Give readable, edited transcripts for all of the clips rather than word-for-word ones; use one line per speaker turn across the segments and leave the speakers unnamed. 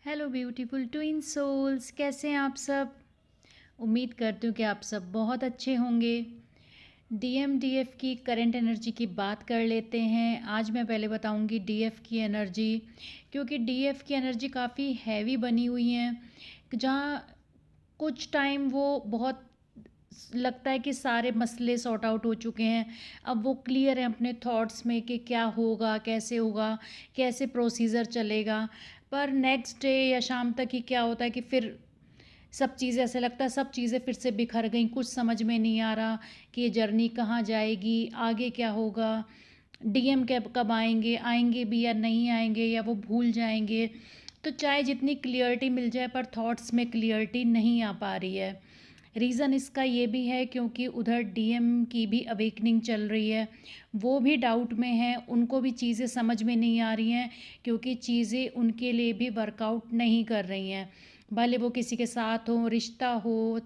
Hello beautiful twin souls, कैसे हैं आप सब। उम्मीद करती हूँ कि आप सब बहुत अच्छे होंगे। डीएफ की करंट एनर्जी की बात कर लेते हैं। आज मैं पहले बताऊंगी डीएफ की एनर्जी, क्योंकि डीएफ की एनर्जी काफ़ी हैवी बनी हुई है, जहाँ कुछ टाइम वो बहुत लगता है कि सारे मसले सॉर्ट आउट हो चुके हैं। अब वो क्लियर है अपने थॉट्स में कि क्या होगा, कैसे होगा, कैसे प्रोसीजर चलेगा। पर नेक्स्ट डे या शाम तक ही क्या होता है कि फिर सब चीज़ें, ऐसे लगता है सब चीज़ें फिर से बिखर गई, कुछ समझ में नहीं आ रहा कि ये जर्नी कहाँ जाएगी, आगे क्या होगा, डीएम कब कब आएंगे, आएंगे भी या नहीं आएंगे, या वो भूल जाएंगे। तो चाहे जितनी क्लियरिटी मिल जाए पर थॉट्स में क्लियरिटी नहीं आ पा रही है। रीज़न इसका ये भी है क्योंकि उधर डीएम की भी अवेकनिंग चल रही है, वो भी डाउट में है, उनको भी चीज़ें समझ में नहीं आ रही हैं, क्योंकि चीज़ें उनके लिए भी वर्कआउट नहीं कर रही हैं। भले वो किसी के साथ हो, रिश्ता हो,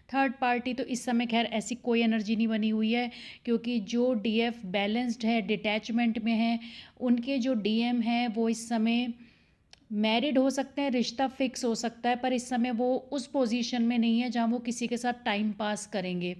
थर्ड पार्टी, तो इस समय खैर ऐसी कोई एनर्जी नहीं बनी हुई है, क्योंकि जो डीएफ बैलेंस्ड है, डिटैचमेंट में है, उनके जो डीएम हैं वो इस समय मैरिड हो सकते हैं, रिश्ता फिक्स हो सकता है, पर इस समय वो उस पोजीशन में नहीं है जहाँ वो किसी के साथ टाइम पास करेंगे,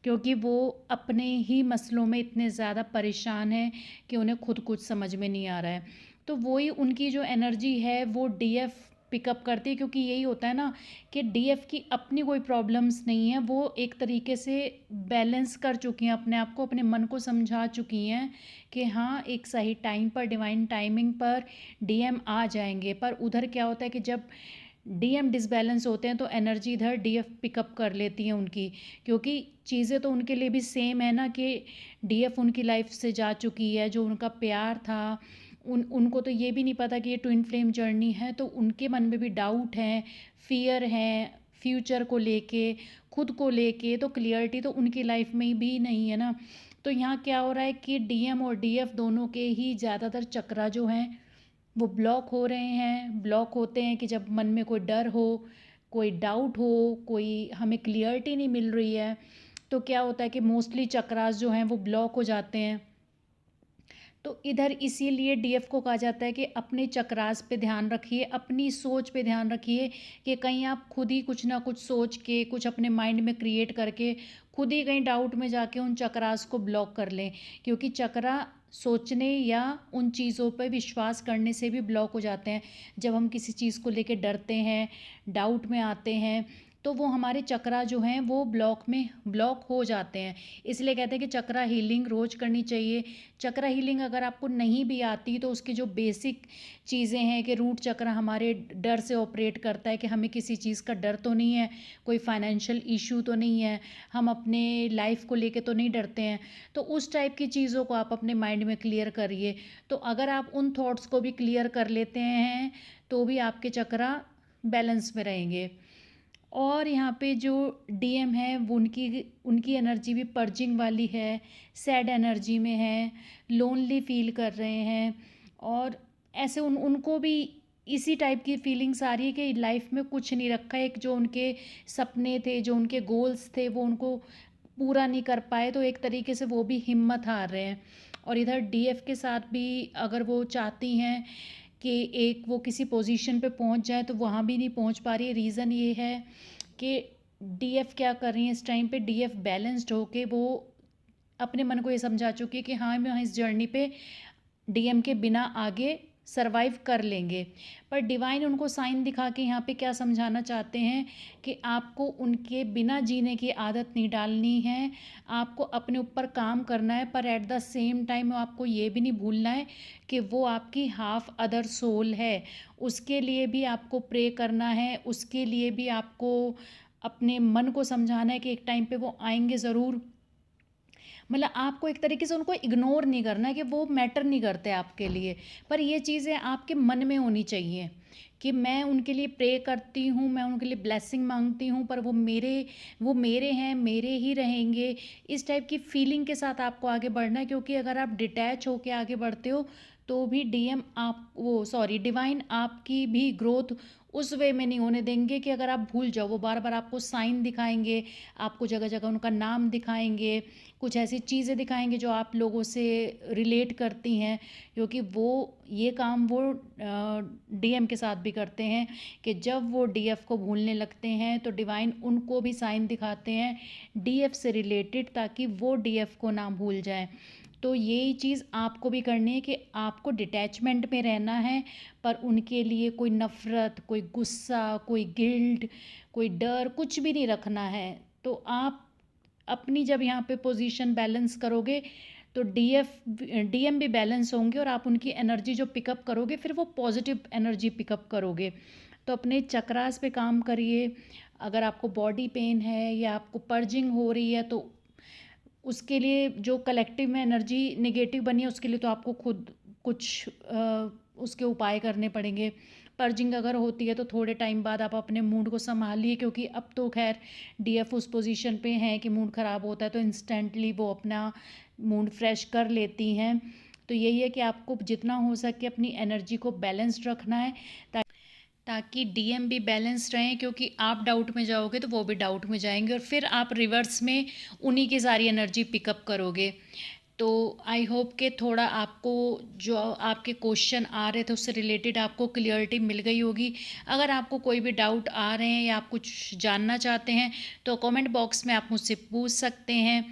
क्योंकि वो अपने ही मसलों में इतने ज़्यादा परेशान हैं कि उन्हें खुद कुछ समझ में नहीं आ रहा है। तो वही उनकी जो एनर्जी है वो डीएफ पिकअप करती है, क्योंकि यही होता है ना कि डीएफ की अपनी कोई प्रॉब्लम्स नहीं है, वो एक तरीके से बैलेंस कर चुकी हैं अपने आप को, अपने मन को समझा चुकी हैं कि हाँ, एक सही टाइम पर, डिवाइन टाइमिंग पर डीएम आ जाएंगे। पर उधर क्या होता है कि जब डीएम डिसबैलेंस होते हैं तो एनर्जी इधर डीएफ पिकअप कर लेती हैं उनकी, क्योंकि चीज़ें तो उनके लिए भी सेम है ना कि डीएफ उनकी लाइफ से जा चुकी है, जो उनका प्यार था, उनको तो ये भी नहीं पता कि ये ट्विन फ्लेम जर्नी है, तो उनके मन में भी डाउट है, फियर है, फ्यूचर को लेके, खुद को लेके, तो क्लियरिटी तो उनकी लाइफ में भी नहीं है ना। तो यहाँ क्या हो रहा है कि डीएम और डीएफ दोनों के ही ज़्यादातर चक्रा जो हैं वो ब्लॉक हो रहे हैं। ब्लॉक होते हैं कि जब मन में कोई डर हो, कोई डाउट हो, कोई हमें क्लियरिटी नहीं मिल रही है, तो क्या होता है कि मोस्टली चक्रास जो हैं वो ब्लॉक हो जाते हैं। तो इधर इसीलिए डीएफ को कहा जाता है कि अपने चक्रास पे ध्यान रखिए, अपनी सोच पे ध्यान रखिए, कि कहीं आप खुद ही कुछ ना कुछ सोच के, कुछ अपने माइंड में क्रिएट करके खुद ही कहीं डाउट में जाके उन चक्रास को ब्लॉक कर लें, क्योंकि चक्रा सोचने या उन चीज़ों पर विश्वास करने से भी ब्लॉक हो जाते हैं। जब हम किसी चीज़ को लेके डरते हैं, डाउट में आते हैं, तो वो हमारे चक्रा जो हैं वो ब्लॉक हो जाते हैं। इसलिए कहते हैं कि चक्रा हीलिंग रोज़ करनी चाहिए। चक्रा हीलिंग अगर आपको नहीं भी आती तो उसकी जो बेसिक चीज़ें हैं कि रूट चक्रा हमारे डर से ऑपरेट करता है, कि हमें किसी चीज़ का डर तो नहीं है, कोई फाइनेंशियल इशू तो नहीं है, हम अपने लाइफ को लेके तो नहीं डरते हैं। तो उस टाइप की चीज़ों को आप अपने माइंड में क्लियर करिए। तो अगर आप उन थॉट्स को भी क्लियर कर लेते हैं तो भी आपके चक्रा बैलेंस में रहेंगे। और यहाँ पे जो डीएम है वो उनकी उनकी एनर्जी भी पर्जिंग वाली है, सैड एनर्जी में है, लोनली फील कर रहे हैं, और ऐसे उनको भी इसी टाइप की फीलिंग्स आ रही है कि लाइफ में कुछ नहीं रखा है। एक जो उनके सपने थे, जो उनके गोल्स थे, वो उनको पूरा नहीं कर पाए, तो एक तरीके से वो भी हिम्मत हार रहे हैं। और इधर डीएफ के साथ भी अगर वो चाहती हैं कि एक वो किसी पोजीशन पे पहुंच जाए तो वहाँ भी नहीं पहुंच पा रही है। रीज़न ये है कि डीएफ क्या कर रही है इस टाइम पे, डीएफ बैलेंस्ड होके वो अपने मन को ये समझा चुकी है कि हाँ, मैं इस जर्नी पे डीएम के बिना आगे सरवाइव कर लेंगे। पर डिवाइन उनको साइन दिखा के यहाँ पे क्या समझाना चाहते हैं कि आपको उनके बिना जीने की आदत नहीं डालनी है, आपको अपने ऊपर काम करना है, पर एट द सेम टाइम आपको ये भी नहीं भूलना है कि वो आपकी हाफ अदर सोल है। उसके लिए भी आपको प्रे करना है, उसके लिए भी आपको अपने मन को समझाना है कि एक टाइम पे वो आएंगे ज़रूर। मतलब आपको एक तरीके से उनको इग्नोर नहीं करना है कि वो मैटर नहीं करते आपके लिए, पर ये चीज़ें आपके मन में होनी चाहिए कि मैं उनके लिए प्रे करती हूँ, मैं उनके लिए ब्लेसिंग मांगती हूँ, पर वो मेरे हैं, मेरे ही रहेंगे। इस टाइप की फीलिंग के साथ आपको आगे बढ़ना है, क्योंकि अगर आप डिटैच होके आगे बढ़ते हो तो भी डिवाइन आपकी भी ग्रोथ उस वे में नहीं होने देंगे कि अगर आप भूल जाओ। वो बार बार आपको साइन दिखाएंगे, आपको जगह जगह उनका नाम दिखाएंगे, कुछ ऐसी चीज़ें दिखाएंगे जो आप लोगों से रिलेट करती हैं, क्योंकि वो ये काम वो डीएम के साथ भी करते हैं कि जब वो डीएफ को भूलने लगते हैं तो डिवाइन उनको भी साइन दिखाते हैं डीएफ से रिलेटेड, ताकि वो डीएफ को ना भूल जाएं। तो यही चीज़ आपको भी करनी है कि आपको डिटैचमेंट में रहना है, पर उनके लिए कोई नफ़रत, कोई गुस्सा, कोई गिल्ट, कोई डर कुछ भी नहीं रखना है। तो आप अपनी जब यहाँ पे पोजीशन बैलेंस करोगे तो डीएम भी बैलेंस होंगे और आप उनकी एनर्जी जो पिकअप करोगे फिर वो पॉजिटिव एनर्जी पिकअप करोगे। तो अपने चक्रास पे काम करिए। अगर आपको बॉडी पेन है या आपको पर्जिंग हो रही है तो उसके लिए जो कलेक्टिव में एनर्जी नेगेटिव बनी है उसके लिए तो आपको खुद कुछ उसके उपाय करने पड़ेंगे। पर्जिंग अगर होती है तो थोड़े टाइम बाद आप अपने मूड को संभालिए, क्योंकि अब तो खैर डीएफ उस पोजीशन पे हैं कि मूड ख़राब होता है तो इंस्टेंटली वो अपना मूड फ्रेश कर लेती हैं। तो यही है कि आपको जितना हो सके अपनी एनर्जी को बैलेंस्ड रखना है ताकि डीएम भी बैलेंस रहें, क्योंकि आप डाउट में जाओगे तो वो भी डाउट में जाएंगे और फिर आप रिवर्स में उन्हीं की सारी एनर्जी पिकअप करोगे। तो आई होप कि थोड़ा आपको जो आपके क्वेश्चन आ रहे थे उससे रिलेटेड आपको क्लियरिटी मिल गई होगी। अगर आपको कोई भी डाउट आ रहे हैं या आप कुछ जानना चाहते हैं तो कमेंट बॉक्स में आप मुझसे पूछ सकते हैं।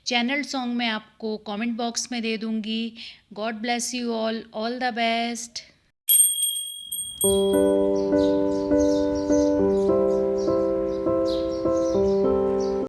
चैनल सॉन्ग मैं आपको कमेंट बॉक्स में दे दूँगी। God bless you all the best.